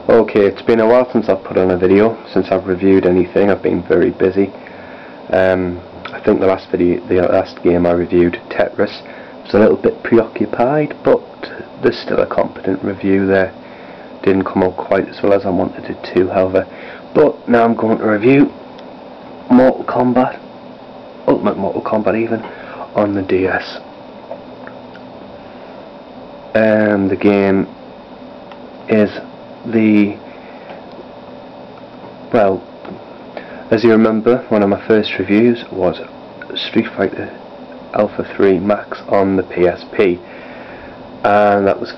Okay, it's been a while since I've put on a video, since I've reviewed anything. I've been very busy. I think the last game I reviewed, Tetris, was a little bit preoccupied, but there's still a competent review there. Didn't come out quite as well as I wanted it to, however. But now I'm going to review Mortal Kombat, Ultimate Mortal Kombat even, on the DS. The game is well, as you remember, one of my first reviews was Street Fighter Alpha 3 Max on the PSP, and that was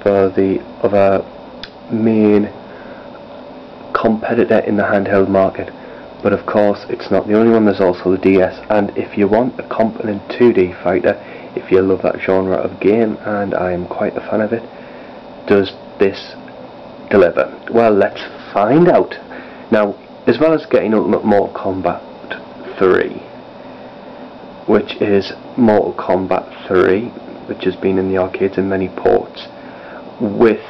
for the other main competitor in the handheld market. But of course, it's not the only one. There's also the DS, and if you want a competent 2D fighter, if you love that genre of game, and I am quite a fan of it, does this deliver? Well, let's find out. Now, as well as getting Ultimate Mortal Kombat 3, which is Mortal Kombat 3, which has been in the arcades in many ports, with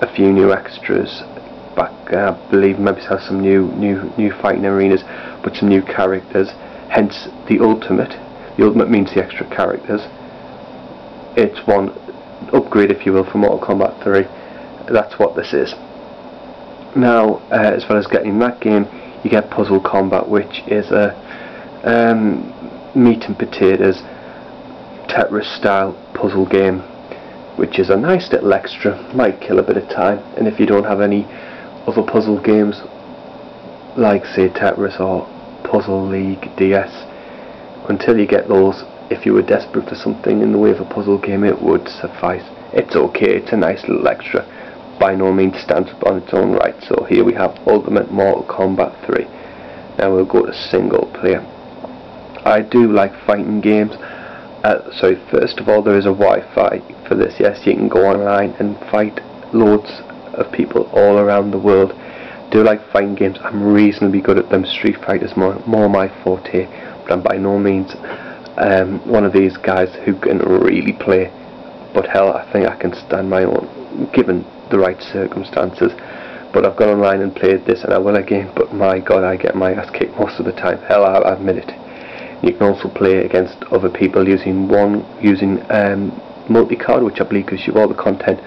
a few new extras. Back, I believe maybe has some new fighting arenas, but some new characters. Hence the Ultimate. The Ultimate means the extra characters. It's one upgrade, if you will, for Mortal Kombat 3. That's what this is. Now, as well as getting that game, you get Puzzle Combat, which is a meat and potatoes Tetris style puzzle game, which is a nice little extra. Might kill a bit of time, and if you don't have any other puzzle games like say Tetris or Puzzle League DS, until you get those, if you were desperate for something in the way of a puzzle game, it would suffice. It's okay, it's a nice little extra. By no means stands up on its own right. So here we have Ultimate Mortal Kombat 3. Now we'll go to single player. I do like fighting games. So first of all, there is a Wi-Fi for this. Yes, you can go online and fight loads of people all around the world. Do like fighting games. I'm reasonably good at them. Street Fighter's more my forte, but I'm by no means one of these guys who can really play. But hell, I think I can stand my own, given the right circumstances. But I've gone online and played this, and I will again, but my god, I get my ass kicked most of the time. Hell, I'll admit it. You can also play against other people using multi-card, which I believe gives you all the content,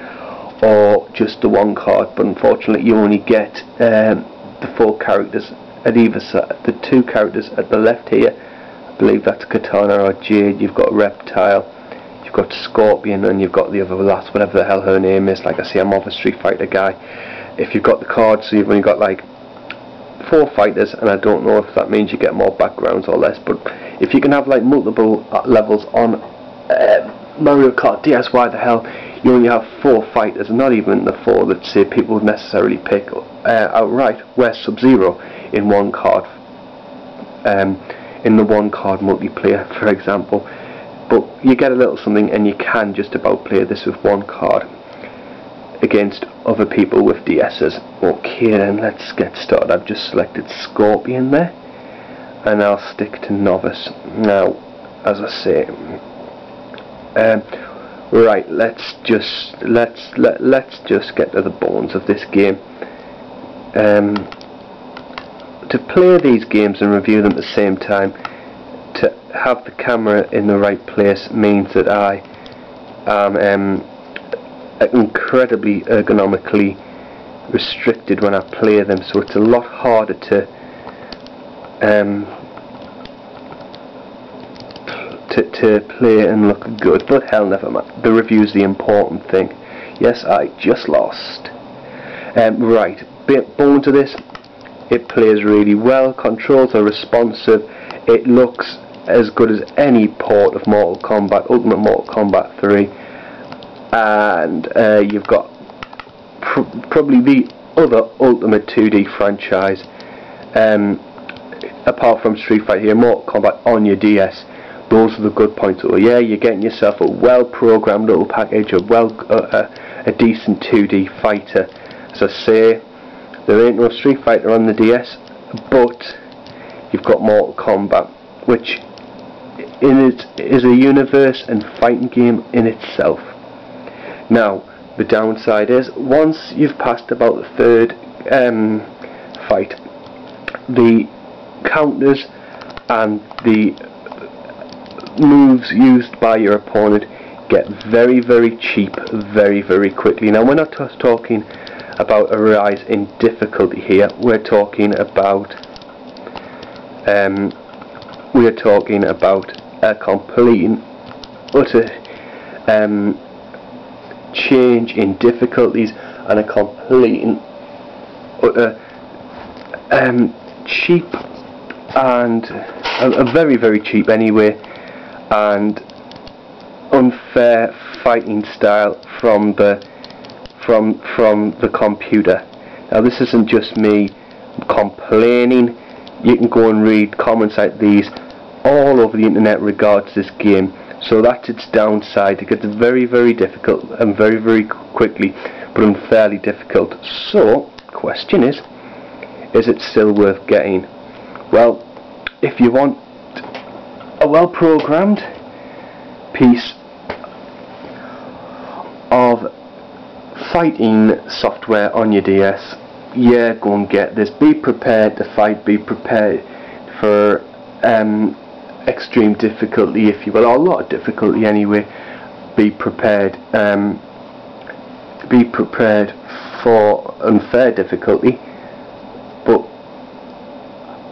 or just the one card. But unfortunately, you only get the 4 characters at either side. The 2 characters at the left here, I believe that's Katana or Jade. You've got Reptile, you've got Scorpion, and you've got the other last, whatever the hell her name is. Like I say, I'm more of a Street Fighter guy. If you've got the cards, so you've only got like 4 fighters, and I don't know if that means you get more backgrounds or less, but if you can have like multiple levels on Mario Kart DS, why the hell you only have 4 fighters, and not even the 4 that say people would necessarily pick outright. Where's Sub-Zero in one card, in the one card multiplayer, for example? But you get a little something, and you can just about play this with one card against other people with DS's. Okay, then let's get started. I've just selected Scorpion there, and I'll stick to Novice. Now, as I say, right, let's just get to the bones of this game. To play these games and review them at the same time, to have the camera in the right place means that I am incredibly ergonomically restricted when I play them, so it's a lot harder to play and look good. But hell, never mind. The review's the important thing. Yes, I just lost. Right, bones of this. It plays really well. Controls are responsive. It looks as good as any port of Mortal Kombat, Ultimate Mortal Kombat 3. And you've got probably the other Ultimate 2D franchise, apart from Street Fighter here, Mortal Kombat on your DS. Those are the good points. Oh yeah, you're getting yourself a well-programmed little package, a decent 2D fighter. As I say, there ain't no Street Fighter on the DS, but you've got Mortal Kombat, which is a universe and fighting game in itself. Now, The downside is, once you've passed about the third fight, the counters and the moves used by your opponent get very, very cheap very, very quickly. Now we're not just talking about a rise in difficulty here, we're talking about a complete and utter change in difficulties, and a complete and utter cheap, and a very, very cheap anyway, and unfair fighting style from the computer. Now this isn't just me complaining. You can go and read comments like these all over the internet regards this game. So that's its downside. It gets very, very difficult, and very, very quickly, but unfairly difficult. So question is it still worth getting? Well, if you want a well-programmed piece of fighting software on your DS, yeah, go and get this. Be prepared to fight, be prepared for extreme difficulty, if you will, or a lot of difficulty anyway. Be prepared for unfair difficulty,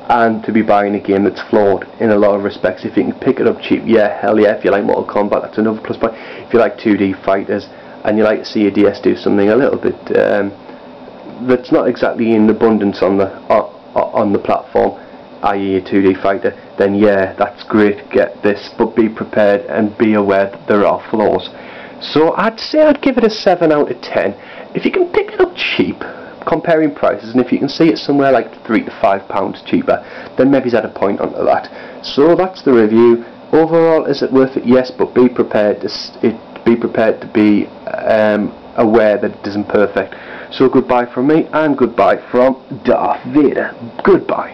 and to be buying a game that's flawed in a lot of respects. If you can pick it up cheap, yeah, hell yeah. If you like Mortal Kombat, that's another plus point. If you like 2D fighters and you like to see a DS do something a little bit that's not exactly in abundance on the platform, i.e. a 2D fighter, then yeah, that's great, get this, but be prepared and be aware that there are flaws. So I'd say I'd give it a 7 out of 10. If you can pick it up cheap, comparing prices, and if you can see it somewhere like £3 to £5 cheaper, then maybe it's at a point onto that. So that's the review. Overall, is it worth it? Yes, but be prepared to be aware that it isn't perfect. So goodbye from me, and goodbye from Darth Vader. Goodbye.